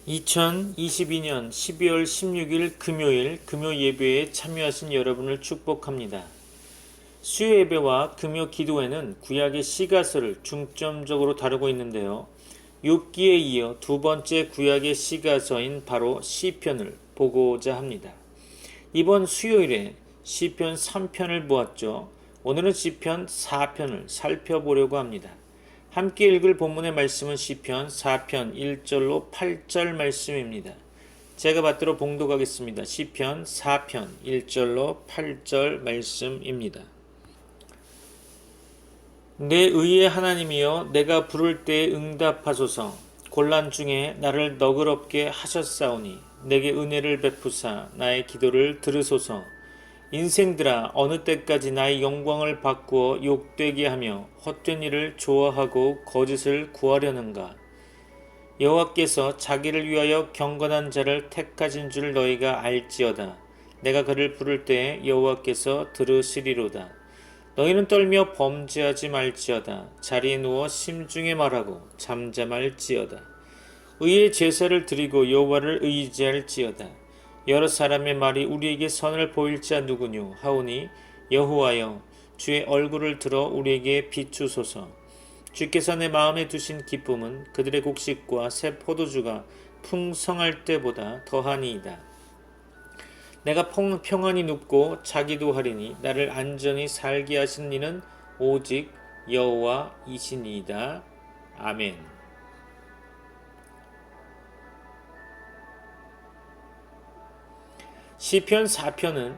2022년 12월 16일 금요일 금요 예배에 참여하신 여러분을 축복합니다. 수요 예배와 금요 기도회는 구약의 시가서를 중점적으로 다루고 있는데요. 욥기에 이어 두 번째 구약의 시가서인 바로 시편을 보고자 합니다. 이번 수요일에 시편 3편을 보았죠. 오늘은 시편 4편을 살펴보려고 합니다. 함께 읽을 본문의 말씀은 시편 4편 1절로 8절 말씀입니다. 제가 받들어 봉독하겠습니다. 시편 4편 1절로 8절 말씀입니다. 내 의의 하나님이여, 내가 부를 때 응답하소서. 곤란 중에 나를 너그럽게 하셨사오니 내게 은혜를 베푸사 나의 기도를 들으소서. 인생들아, 어느 때까지 나의 영광을 바꾸어 욕되게 하며 헛된 일을 좋아하고 거짓을 구하려는가? 여호와께서 자기를 위하여 경건한 자를 택하신 줄 너희가 알지어다. 내가 그를 부를 때에 여호와께서 들으시리로다. 너희는 떨며 범죄하지 말지어다. 자리에 누워 심중에 말하고 잠잠할지어다. 의의 제사를 드리고 여호와를 의지할지어다. 여러 사람의 말이 우리에게 선을 보일 자 누구뇨 하오니 여호와여, 주의 얼굴을 들어 우리에게 비추소서. 주께서 내 마음에 두신 기쁨은 그들의 곡식과 새 포도주가 풍성할 때보다 더하니이다. 내가 평안히 눕고 자기도 하리니 나를 안전히 살게 하신 이는 오직 여호와이시니이다. 아멘. 시편 4편은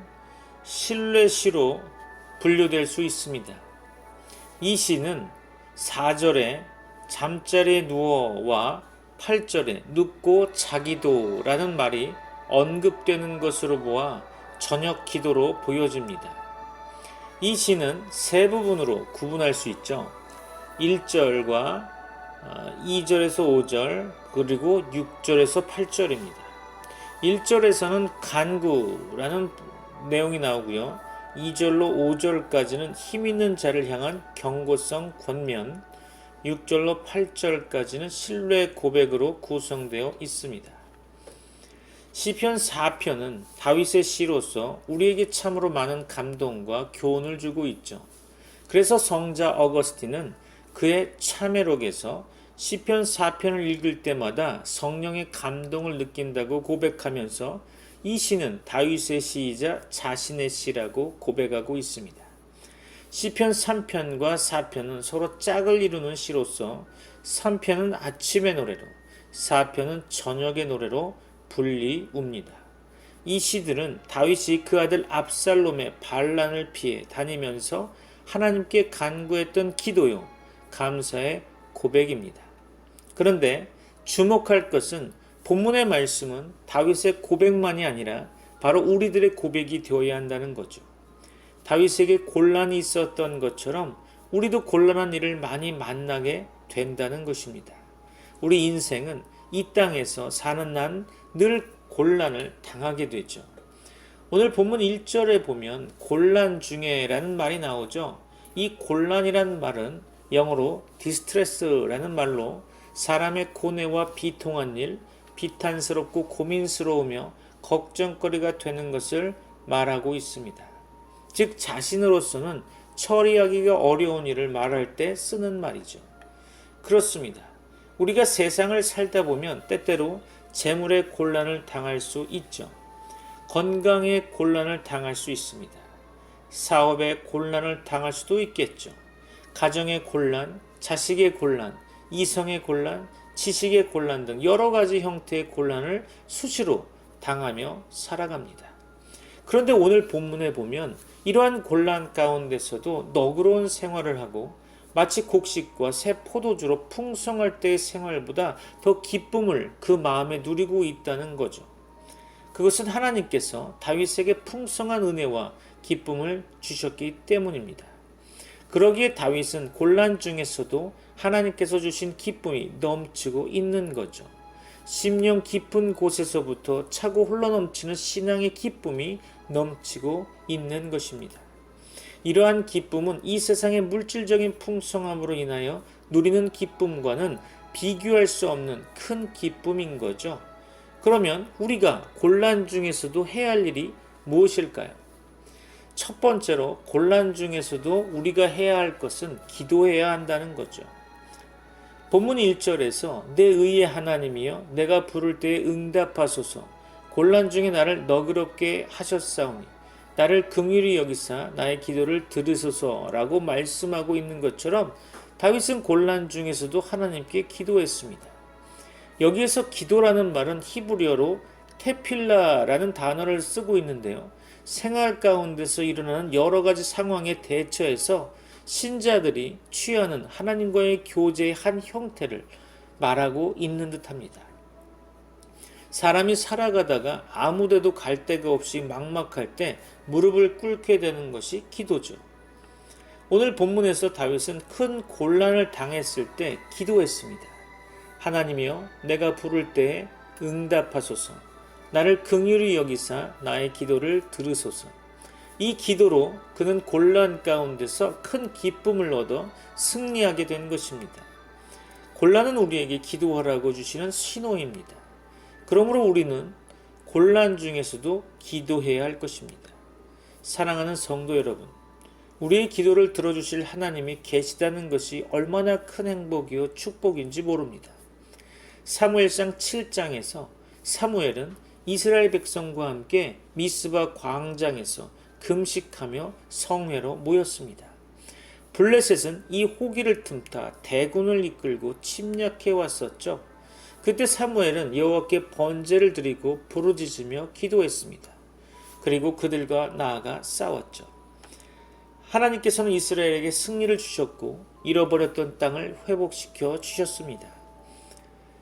신뢰시로 분류될 수 있습니다. 이 시는 4절에 잠자리에 누워와 8절에 눕고 자기도라는 말이 언급되는 것으로 보아 저녁 기도로 보여집니다. 이 시는 세 부분으로 구분할 수 있죠. 1절과 2절에서 5절 그리고 6절에서 8절입니다. 1절에서는 간구라는 내용이 나오고요. 2절로 5절까지는 힘있는 자를 향한 경고성 권면, 6절로 8절까지는 신뢰 고백으로 구성되어 있습니다. 시편 4편은 다윗의 시로서 우리에게 참으로 많은 감동과 교훈을 주고 있죠. 그래서 성자 어거스틴은 그의 참회록에서 시편 4편을 읽을 때마다 성령의 감동을 느낀다고 고백하면서 이 시는 다윗의 시이자 자신의 시라고 고백하고 있습니다. 시편 3편과 4편은 서로 짝을 이루는 시로서 3편은 아침의 노래로 4편은 저녁의 노래로 분리웁니다. 이 시들은 다윗이 그 아들 압살롬의 반란을 피해 다니면서 하나님께 간구했던 기도요, 감사의 고백입니다. 그런데 주목할 것은 본문의 말씀은 다윗의 고백만이 아니라 바로 우리들의 고백이 되어야 한다는 거죠. 다윗에게 곤란이 있었던 것처럼 우리도 곤란한 일을 많이 만나게 된다는 것입니다. 우리 인생은 이 땅에서 사는 한 늘 곤란을 당하게 되죠. 오늘 본문 1절에 보면 곤란 중에라는 말이 나오죠. 이 곤란이란 말은 영어로 디스트레스라는 말로 사람의 고뇌와 비통한 일, 비탄스럽고 고민스러우며 걱정거리가 되는 것을 말하고 있습니다. 즉 자신으로서는 처리하기가 어려운 일을 말할 때 쓰는 말이죠. 그렇습니다. 우리가 세상을 살다 보면 때때로 재물의 곤란을 당할 수 있죠. 건강의 곤란을 당할 수 있습니다. 사업의 곤란을 당할 수도 있겠죠. 가정의 곤란, 자식의 곤란, 이성의 곤란, 지식의 곤란 등 여러 가지 형태의 곤란을 수시로 당하며 살아갑니다. 그런데 오늘 본문에 보면 이러한 곤란 가운데서도 너그러운 생활을 하고 마치 곡식과 새 포도주로 풍성할 때의 생활보다 더 기쁨을 그 마음에 누리고 있다는 거죠. 그것은 하나님께서 다윗에게 풍성한 은혜와 기쁨을 주셨기 때문입니다. 그러기에 다윗은 곤란 중에서도 하나님께서 주신 기쁨이 넘치고 있는 거죠. 심령 깊은 곳에서부터 차고 흘러넘치는 신앙의 기쁨이 넘치고 있는 것입니다. 이러한 기쁨은 이 세상의 물질적인 풍성함으로 인하여 누리는 기쁨과는 비교할 수 없는 큰 기쁨인 거죠. 그러면 우리가 곤란 중에서도 해야 할 일이 무엇일까요? 첫 번째로 곤란 중에서도 우리가 해야 할 것은 기도해야 한다는 거죠. 본문 1절에서 내 의의 하나님이여 내가 부를 때에 응답하소서 곤란 중에 나를 너그럽게 하셨사오니 나를 긍휼히 여기사 나의 기도를 들으소서라고 말씀하고 있는 것처럼 다윗은 곤란 중에서도 하나님께 기도했습니다. 여기에서 기도라는 말은 히브리어로 테필라라는 단어를 쓰고 있는데요. 생활 가운데서 일어나는 여러 가지 상황에 대처해서 신자들이 취하는 하나님과의 교제의 한 형태를 말하고 있는 듯합니다. 사람이 살아가다가 아무데도 갈 데가 없이 막막할 때 무릎을 꿇게 되는 것이 기도죠. 오늘 본문에서 다윗은 큰 곤란을 당했을 때 기도했습니다. 하나님이여 내가 부를 때에 응답하소서 나를 긍휼히 여기사 나의 기도를 들으소서. 이 기도로 그는 곤란 가운데서 큰 기쁨을 얻어 승리하게 된 것입니다. 곤란은 우리에게 기도하라고 주시는 신호입니다. 그러므로 우리는 곤란 중에서도 기도해야 할 것입니다. 사랑하는 성도 여러분, 우리의 기도를 들어주실 하나님이 계시다는 것이 얼마나 큰 행복이요 축복인지 모릅니다. 사무엘상 7장에서 사무엘은 이스라엘 백성과 함께 미스바 광장에서 금식하며 성회로 모였습니다. 블레셋은 이 호기를 틈타 대군을 이끌고 침략해 왔었죠. 그때 사무엘은 여호와께 번제를 드리고 부르짖으며 기도했습니다. 그리고 그들과 나아가 싸웠죠. 하나님께서는 이스라엘에게 승리를 주셨고 잃어버렸던 땅을 회복시켜 주셨습니다.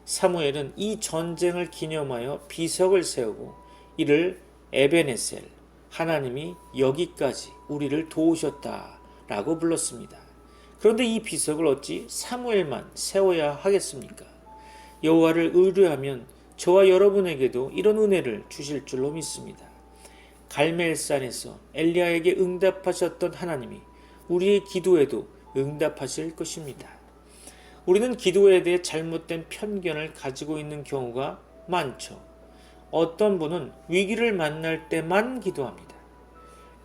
사무엘은 이 전쟁을 기념하여 비석을 세우고 이를 에베네셀, 하나님이 여기까지 우리를 도우셨다라고 불렀습니다. 그런데 이 비석을 어찌 사무엘만 세워야 하겠습니까? 여호와를 의뢰하면 저와 여러분에게도 이런 은혜를 주실 줄로 믿습니다. 갈멜산에서 엘리야에게 응답하셨던 하나님이 우리의 기도에도 응답하실 것입니다. 우리는 기도에 대해 잘못된 편견을 가지고 있는 경우가 많죠. 어떤 분은 위기를 만날 때만 기도합니다.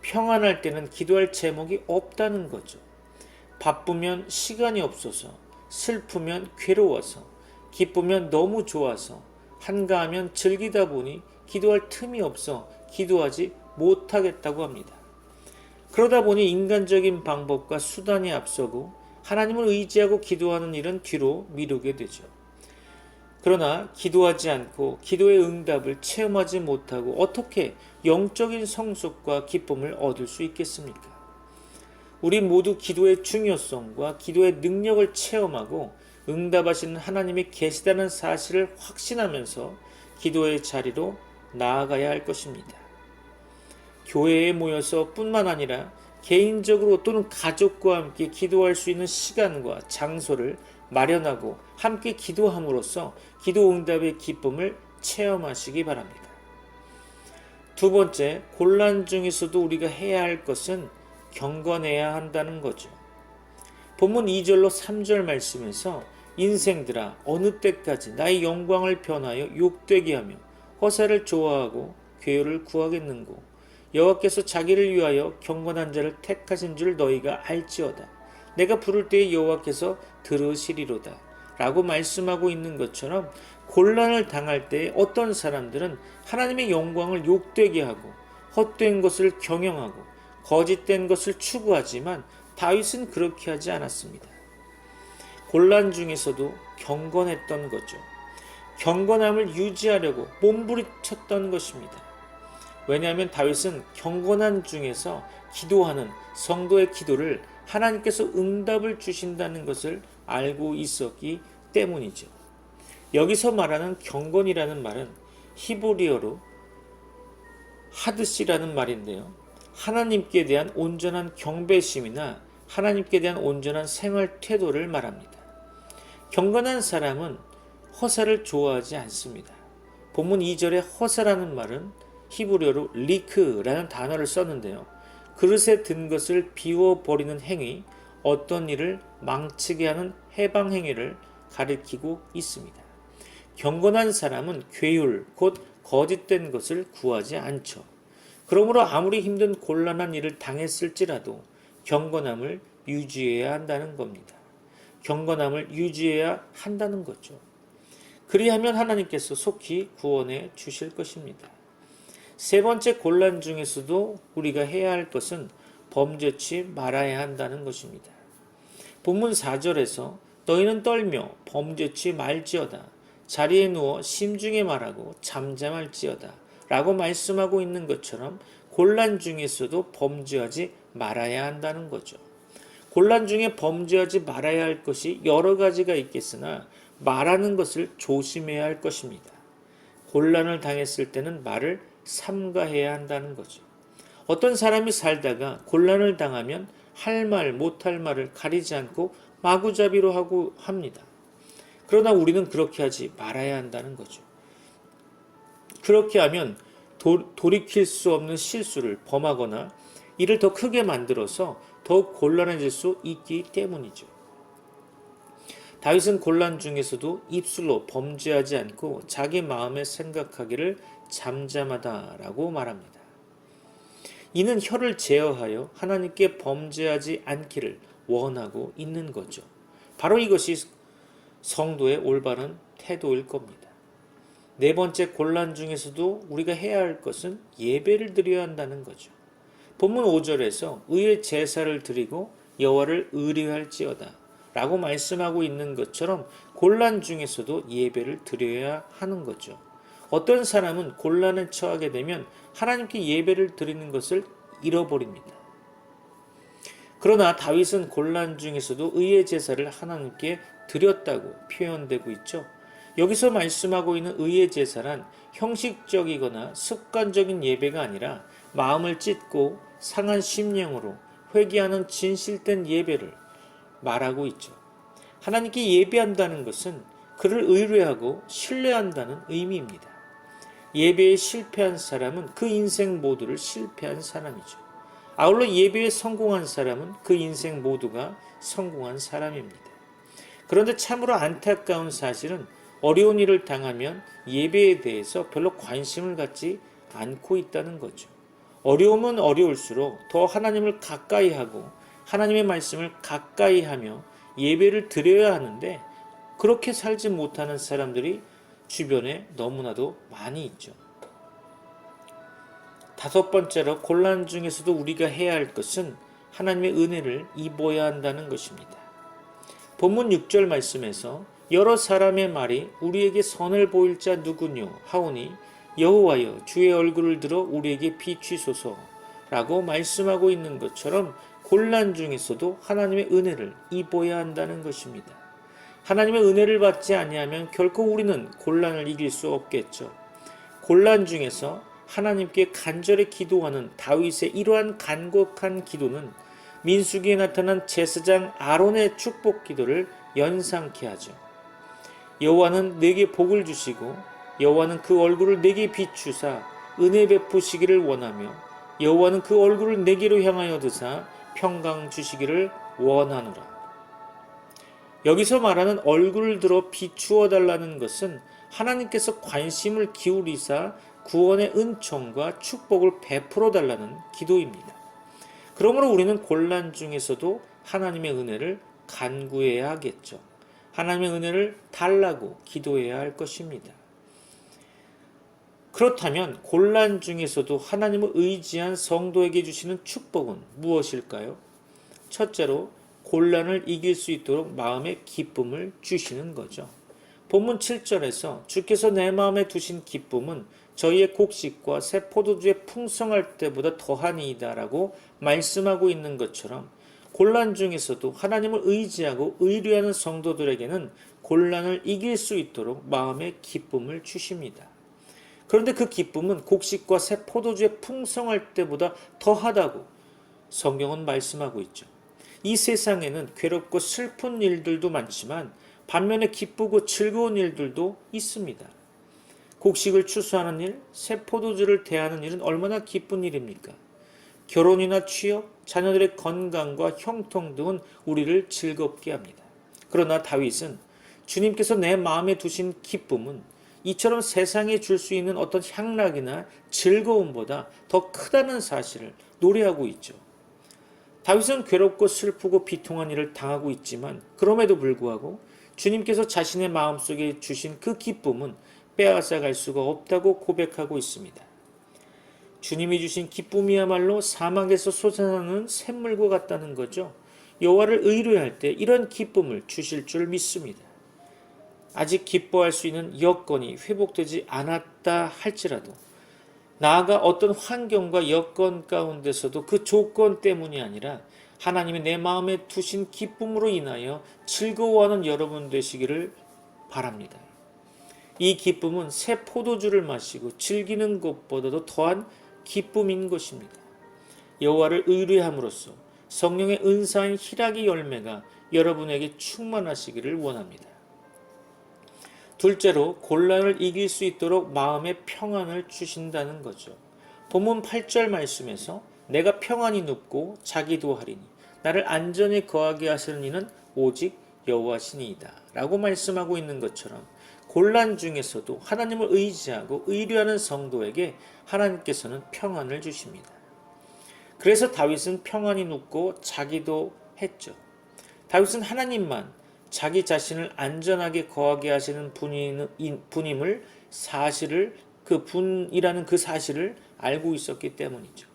평안할 때는 기도할 제목이 없다는 거죠. 바쁘면 시간이 없어서, 슬프면 괴로워서, 기쁘면 너무 좋아서, 한가하면 즐기다 보니 기도할 틈이 없어 기도하지 못하겠다고 합니다. 그러다 보니 인간적인 방법과 수단이 앞서고 하나님을 의지하고 기도하는 일은 뒤로 미루게 되죠. 그러나 기도하지 않고 기도의 응답을 체험하지 못하고 어떻게 영적인 성숙과 기쁨을 얻을 수 있겠습니까? 우리 모두 기도의 중요성과 기도의 능력을 체험하고 응답하시는 하나님이 계시다는 사실을 확신하면서 기도의 자리로 나아가야 할 것입니다. 교회에 모여서 뿐만 아니라 개인적으로 또는 가족과 함께 기도할 수 있는 시간과 장소를 마련하고 함께 기도함으로써 기도 응답의 기쁨을 체험하시기 바랍니다. 두 번째, 곤란 중에서도 우리가 해야 할 것은 경건해야 한다는 거죠. 본문 2절로 3절 말씀에서 인생들아 어느 때까지 나의 영광을 변하여 욕되게 하며 허사를 좋아하고 괴요를 구하겠는고 여호와께서 자기를 위하여 경건한 자를 택하신 줄 너희가 알지어다. 내가 부를 때에 여호와께서 들으시리로다 라고 말씀하고 있는 것처럼 곤란을 당할 때 어떤 사람들은 하나님의 영광을 욕되게 하고 헛된 것을 경영하고 거짓된 것을 추구하지만 다윗은 그렇게 하지 않았습니다. 곤란 중에서도 경건했던 거죠. 경건함을 유지하려고 몸부림쳤던 것입니다. 왜냐하면 다윗은 경건한 중에서 기도하는 성도의 기도를 하나님께서 응답을 주신다는 것을 알고 있었기 때문이죠. 여기서 말하는 경건이라는 말은 히브리어로 하드시라는 말인데요. 하나님께 대한 온전한 경배심이나 하나님께 대한 온전한 생활 태도를 말합니다. 경건한 사람은 허사를 좋아하지 않습니다. 본문 2절에 허사라는 말은 히브리어로 리크라는 단어를 썼는데요. 그릇에 든 것을 비워버리는 행위, 어떤 일을 망치게 하는 해방 행위를 가리키고 있습니다. 경건한 사람은 괴율 곧 거짓된 것을 구하지 않죠. 그러므로 아무리 힘든 곤란한 일을 당했을지라도 경건함을 유지해야 한다는 겁니다. 경건함을 유지해야 한다는 거죠. 그리하면 하나님께서 속히 구원해 주실 것입니다. 세 번째 곤란 중에서도 우리가 해야 할 것은 범죄치 말아야 한다는 것입니다. 본문 4절에서 너희는 떨며 범죄치 말지어다. 자리에 누워 심중에 말하고 잠잠할지어다. 라고 말씀하고 있는 것처럼 곤란 중에서도 범죄하지 말아야 한다는 거죠. 곤란 중에 범죄하지 말아야 할 것이 여러 가지가 있겠으나 말하는 것을 조심해야 할 것입니다. 곤란을 당했을 때는 말을 삼가해야 한다는 거죠. 어떤 사람이 살다가 곤란을 당하면 할 말, 못할 말을 가리지 않고 마구잡이로 하고 합니다. 그러나 우리는 그렇게 하지 말아야 한다는 거죠. 그렇게 하면 돌이킬 수 없는 실수를 범하거나 이를 더 크게 만들어서 더욱 곤란해질 수 있기 때문이죠. 다윗은 곤란 중에서도 입술로 범죄하지 않고 자기 마음에 생각하기를 잠잠하다라고 말합니다. 이는 혀를 제어하여 하나님께 범죄하지 않기를 원하고 있는 거죠. 바로 이것이 성도의 올바른 태도일 겁니다. 네 번째 곤란 중에서도 우리가 해야 할 것은 예배를 드려야 한다는 거죠. 본문 5절에서 의의 제사를 드리고 여호와를 의뢰할지어다 라고 말씀하고 있는 것처럼 곤란 중에서도 예배를 드려야 하는 거죠. 어떤 사람은 곤란에 처하게 되면 하나님께 예배를 드리는 것을 잃어버립니다. 그러나 다윗은 곤란 중에서도 의의 제사를 하나님께 드렸다고 표현되고 있죠. 여기서 말씀하고 있는 의의 제사란 형식적이거나 습관적인 예배가 아니라 마음을 찢고 상한 심령으로 회개하는 진실된 예배를 말하고 있죠. 하나님께 예배한다는 것은 그를 의뢰하고 신뢰한다는 의미입니다. 예배에 실패한 사람은 그 인생 모두를 실패한 사람이죠. 아울러 예배에 성공한 사람은 그 인생 모두가 성공한 사람입니다. 그런데 참으로 안타까운 사실은 어려운 일을 당하면 예배에 대해서 별로 관심을 갖지 않고 있다는 거죠. 어려우면 어려울수록 더 하나님을 가까이 하고 하나님의 말씀을 가까이 하며 예배를 드려야 하는데 그렇게 살지 못하는 사람들이 주변에 너무나도 많이 있죠. 다섯 번째로 곤란 중에서도 우리가 해야 할 것은 하나님의 은혜를 입어야 한다는 것입니다. 본문 6절 말씀에서 여러 사람의 말이 우리에게 선을 보일 자 누구뇨 하오니 여호와여 주의 얼굴을 들어 우리에게 비추소서 라고 말씀하고 있는 것처럼 곤란 중에서도 하나님의 은혜를 입어야 한다는 것입니다. 하나님의 은혜를 받지 아니하면 결코 우리는 곤란을 이길 수 없겠죠. 곤란 중에서 하나님께 간절히 기도하는 다윗의 이러한 간곡한 기도는 민수기에 나타난 제사장 아론의 축복 기도를 연상케 하죠. 여호와는 내게 복을 주시고 여호와는 그 얼굴을 내게 비추사 은혜 베푸시기를 원하며 여호와는 그 얼굴을 내게로 향하여 드사 평강 주시기를 원하노라. 여기서 말하는 얼굴을 들어 비추어 달라는 것은 하나님께서 관심을 기울이사 구원의 은총과 축복을 베풀어 달라는 기도입니다. 그러므로 우리는 곤란 중에서도 하나님의 은혜를 간구해야 하겠죠. 하나님의 은혜를 달라고 기도해야 할 것입니다. 그렇다면 곤란 중에서도 하나님을 의지한 성도에게 주시는 축복은 무엇일까요? 첫째로 곤란을 이길 수 있도록 마음의 기쁨을 주시는 거죠. 본문 7절에서 주께서 내 마음에 두신 기쁨은 저희의 곡식과 새 포도주의 풍성할 때보다 더하니이다 라고 말씀하고 있는 것처럼 곤란 중에서도 하나님을 의지하고 의뢰하는 성도들에게는 곤란을 이길 수 있도록 마음의 기쁨을 주십니다. 그런데 그 기쁨은 곡식과 새 포도주의 풍성할 때보다 더하다고 성경은 말씀하고 있죠. 이 세상에는 괴롭고 슬픈 일들도 많지만 반면에 기쁘고 즐거운 일들도 있습니다. 곡식을 추수하는 일, 새 포도주를 대하는 일은 얼마나 기쁜 일입니까? 결혼이나 취업, 자녀들의 건강과 형통 등은 우리를 즐겁게 합니다. 그러나 다윗은 주님께서 내 마음에 두신 기쁨은 이처럼 세상에 줄 수 있는 어떤 향락이나 즐거움보다 더 크다는 사실을 노래하고 있죠. 다윗은 괴롭고 슬프고 비통한 일을 당하고 있지만 그럼에도 불구하고 주님께서 자신의 마음속에 주신 그 기쁨은 빼앗아갈 수가 없다고 고백하고 있습니다. 주님이 주신 기쁨이야말로 사막에서 솟아나는 샘물과 같다는 거죠. 여호와를 의뢰할 때 이런 기쁨을 주실 줄 믿습니다. 아직 기뻐할 수 있는 여건이 회복되지 않았다 할지라도 나아가 어떤 환경과 여건 가운데서도 그 조건 때문이 아니라 하나님이 내 마음에 두신 기쁨으로 인하여 즐거워하는 여러분 되시기를 바랍니다. 이 기쁨은 새 포도주를 마시고 즐기는 것보다도 더한 기쁨인 것입니다. 여호와를 의뢰함으로써 성령의 은사인 희락의 열매가 여러분에게 충만하시기를 원합니다. 둘째로 곤란을 이길 수 있도록 마음의 평안을 주신다는 거죠. 본문 8절 말씀에서 내가 평안히 눕고 자기도 하리니 나를 안전히 거하게 하시는 이는 오직 여호와시니이다 라고 말씀하고 있는 것처럼 곤란 중에서도 하나님을 의지하고 의뢰하는 성도에게 하나님께서는 평안을 주십니다. 그래서 다윗은 평안히 눕고 자기도 했죠. 다윗은 하나님만 자기 자신을 안전하게 거하게 하시는 분임을 그 분이라는 그 사실을 알고 있었기 때문이죠.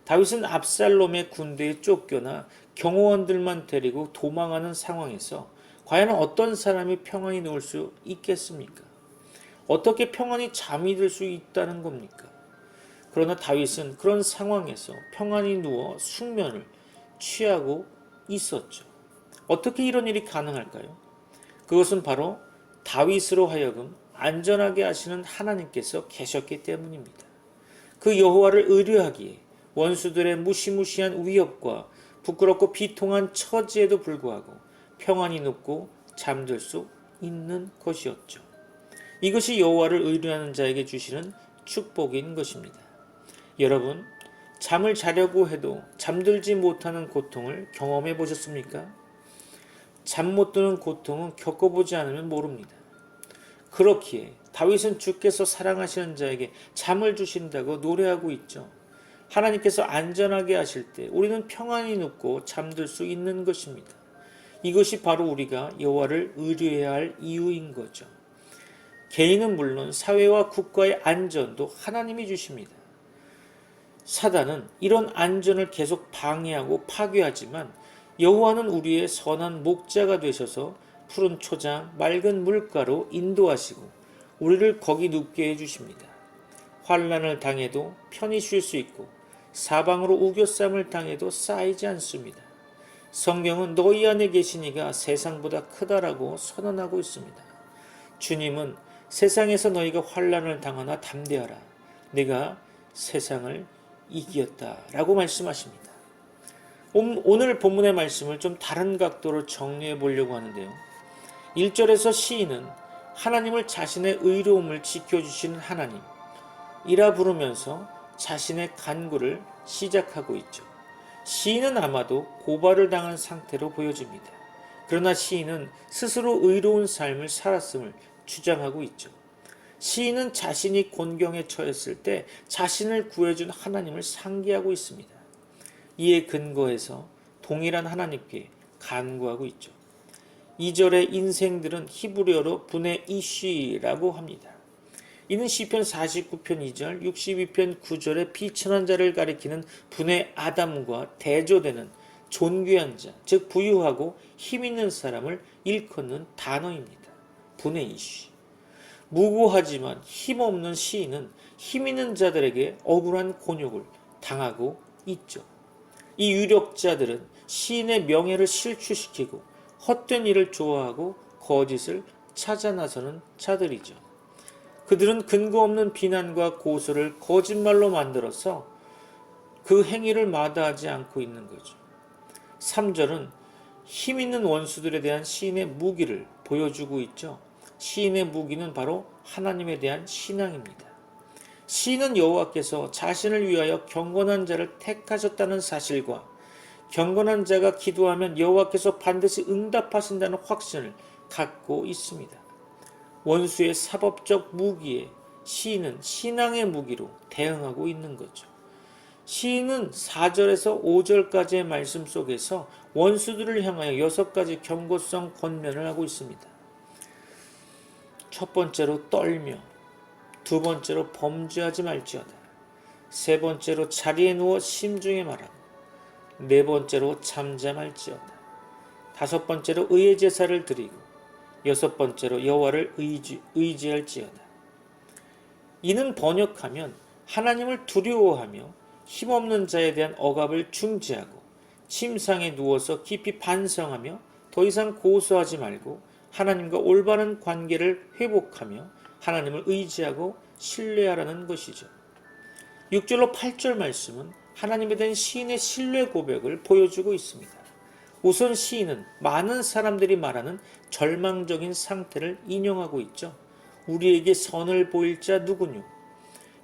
다윗은 압살롬의 군대에 쫓겨나 경호원들만 데리고 도망하는 상황에서 과연 어떤 사람이 평안히 누울 수 있겠습니까? 어떻게 평안히 잠이 들 수 있다는 겁니까? 그러나 다윗은 그런 상황에서 평안히 누워 숙면을 취하고 있었죠. 어떻게 이런 일이 가능할까요? 그것은 바로 다윗으로 하여금 안전하게 하시는 하나님께서 계셨기 때문입니다. 그 여호와를 의뢰하기에 원수들의 무시무시한 위협과 부끄럽고 비통한 처지에도 불구하고 평안히 눕고 잠들 수 있는 것이었죠. 이것이 여호와를 의뢰하는 자에게 주시는 축복인 것입니다. 여러분, 잠을 자려고 해도 잠들지 못하는 고통을 경험해 보셨습니까? 잠 못 드는 고통은 겪어보지 않으면 모릅니다. 그렇기에 다윗은 주께서 사랑하시는 자에게 잠을 주신다고 노래하고 있죠. 하나님께서 안전하게 하실 때 우리는 평안히 눕고 잠들 수 있는 것입니다. 이것이 바로 우리가 여호와를 의뢰해야 할 이유인 거죠. 개인은 물론 사회와 국가의 안전도 하나님이 주십니다. 사단은 이런 안전을 계속 방해하고 파괴하지만 여호와는 우리의 선한 목자가 되셔서 푸른 초장, 맑은 물가로 인도하시고 우리를 거기 눕게 해주십니다. 환난을 당해도 편히 쉴 수 있고 사방으로 우겨쌈을 당해도 쌓이지 않습니다. 성경은 너희 안에 계신 이가 세상보다 크다라고 선언하고 있습니다. 주님은 세상에서 너희가 환난을 당하나 담대하라. 내가 세상을 이겼다라고 말씀하십니다. 오늘 본문의 말씀을 좀 다른 각도로 정리해 보려고 하는데요. 1절에서 시인은 하나님을 자신의 의로움을 지켜주시는 하나님이라 부르면서 자신의 간구를 시작하고 있죠. 시인은 아마도 고발을 당한 상태로 보여집니다. 그러나 시인은 스스로 의로운 삶을 살았음을 주장하고 있죠. 시인은 자신이 곤경에 처했을 때 자신을 구해준 하나님을 상기하고 있습니다. 이에 근거해서 동일한 하나님께 간구하고 있죠. 2절의 인생들은 히브리어로 분의 이쉬라고 합니다. 이는 시편 49편 2절, 62편 9절의 비천한 자를 가리키는 분의 아담과 대조되는 존귀한 자, 즉 부유하고 힘 있는 사람을 일컫는 단어입니다. 분의 이쉬. 무고하지만 힘없는 시인은 힘 있는 자들에게 억울한 곤욕을 당하고 있죠. 이 유력자들은 시인의 명예를 실추시키고 헛된 일을 좋아하고 거짓을 찾아 나서는 자들이죠. 그들은 근거 없는 비난과 고소를 거짓말로 만들어서 그 행위를 마다하지 않고 있는 거죠. 3절은 힘 있는 원수들에 대한 시인의 무기를 보여주고 있죠. 시인의 무기는 바로 하나님에 대한 신앙입니다. 시인은 여호와께서 자신을 위하여 경건한 자를 택하셨다는 사실과 경건한 자가 기도하면 여호와께서 반드시 응답하신다는 확신을 갖고 있습니다. 원수의 사법적 무기에 시인은 신앙의 무기로 대응하고 있는 거죠. 시인은 4절에서 5절까지의 말씀 속에서 원수들을 향하여 6가지 경고성 권면을 하고 있습니다. 첫 번째로 떨며, 두 번째로 범죄하지 말지어다, 세 번째로 자리에 누워 심중에 말하고, 네 번째로 잠잠할지어다, 다섯 번째로 의의 제사를 드리고, 여섯 번째로 여호와를 의지할지어다. 이는 번역하면 하나님을 두려워하며 힘없는 자에 대한 억압을 중지하고 침상에 누워서 깊이 반성하며 더 이상 고소하지 말고 하나님과 올바른 관계를 회복하며 하나님을 의지하고 신뢰하라는 것이죠. 6절로 8절 말씀은 하나님에 대한 시인의 신뢰 고백을 보여주고 있습니다. 우선 시인은 많은 사람들이 말하는 절망적인 상태를 인용하고 있죠. 우리에게 선을 보일 자 누구뇨?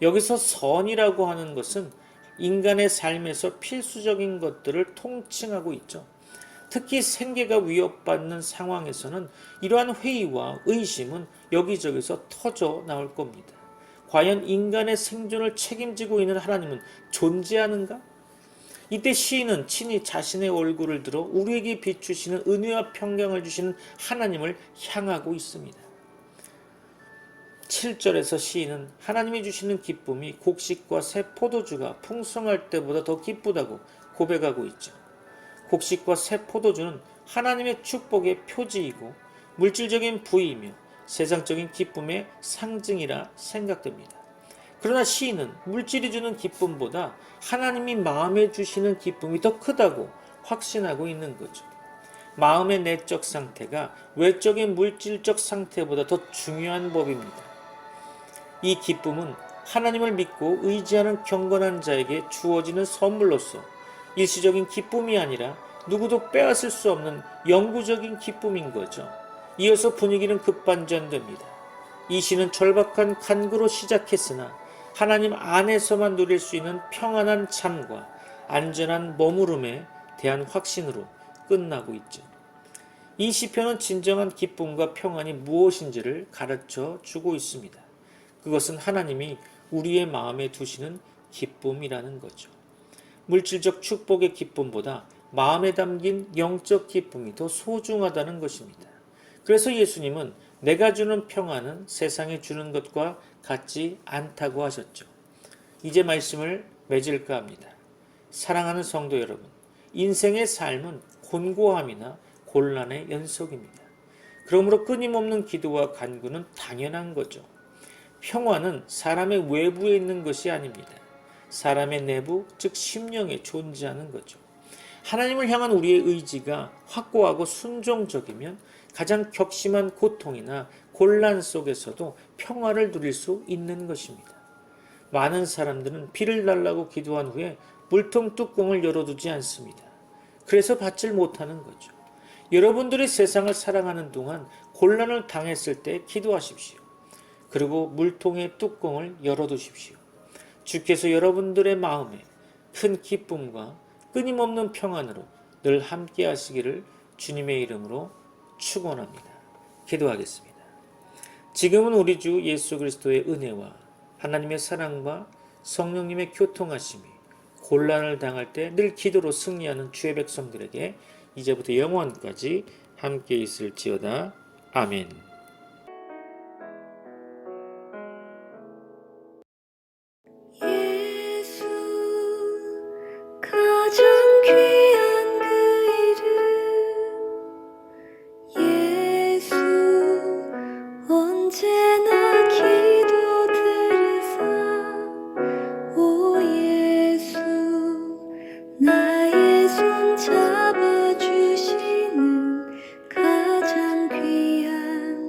여기서 선이라고 하는 것은 인간의 삶에서 필수적인 것들을 통칭하고 있죠. 특히 생계가 위협받는 상황에서는 이러한 회의와 의심은 여기저기서 터져 나올 겁니다. 과연 인간의 생존을 책임지고 있는 하나님은 존재하는가? 이때 시인은 친히 자신의 얼굴을 들어 우리에게 비추시는 은혜와 평강을 주시는 하나님을 향하고 있습니다. 7절에서 시인은 하나님이 주시는 기쁨이 곡식과 새 포도주가 풍성할 때보다 더 기쁘다고 고백하고 있죠. 곡식과 새 포도주는 하나님의 축복의 표지이고 물질적인 부이며 세상적인 기쁨의 상징이라 생각됩니다. 그러나 시인은 물질이 주는 기쁨보다 하나님이 마음에 주시는 기쁨이 더 크다고 확신하고 있는 거죠. 마음의 내적 상태가 외적인 물질적 상태보다 더 중요한 법입니다. 이 기쁨은 하나님을 믿고 의지하는 경건한 자에게 주어지는 선물로서 일시적인 기쁨이 아니라 누구도 빼앗을 수 없는 영구적인 기쁨인 거죠. 이어서 분위기는 급반전됩니다. 이 시는 절박한 간구로 시작했으나 하나님 안에서만 누릴 수 있는 평안한 잠과 안전한 머무름에 대한 확신으로 끝나고 있죠. 이 시편은 진정한 기쁨과 평안이 무엇인지를 가르쳐 주고 있습니다. 그것은 하나님이 우리의 마음에 두시는 기쁨이라는 거죠. 물질적 축복의 기쁨보다 마음에 담긴 영적 기쁨이 더 소중하다는 것입니다. 그래서 예수님은 내가 주는 평안은 세상이 주는 것과 같지 않다고 하셨죠. 이제 말씀을 맺을까 합니다. 사랑하는 성도 여러분, 인생의 삶은 곤고함이나 곤란의 연속입니다. 그러므로 끊임없는 기도와 간구는 당연한 거죠. 평화는 사람의 외부에 있는 것이 아닙니다. 사람의 내부, 즉 심령에 존재하는 거죠. 하나님을 향한 우리의 의지가 확고하고 순종적이면 가장 격심한 고통이나 곤란 속에서도 평화를 누릴 수 있는 것입니다. 많은 사람들은 비를 달라고 기도한 후에 물통 뚜껑을 열어두지 않습니다. 그래서 받질 못하는 거죠. 여러분들이 세상을 살아가는 동안 곤란을 당했을 때 기도하십시오. 그리고 물통의 뚜껑을 열어두십시오. 주께서 여러분들의 마음에 큰 기쁨과 끊임없는 평안으로 늘 함께 하시기를 주님의 이름으로 축원합니다. 기도하겠습니다. 지금은 우리 주 예수 그리스도의 은혜와 하나님의 사랑과 성령님의 교통하심이 곤란을 당할 때 늘 기도로 승리하는 주의 백성들에게 이제부터 영원까지 함께 있을지어다. 아멘. 가장 귀한 그 이름 예수 언제나 기도 들으사 오 예수 나의 손 잡아주시는 가장 귀한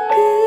끝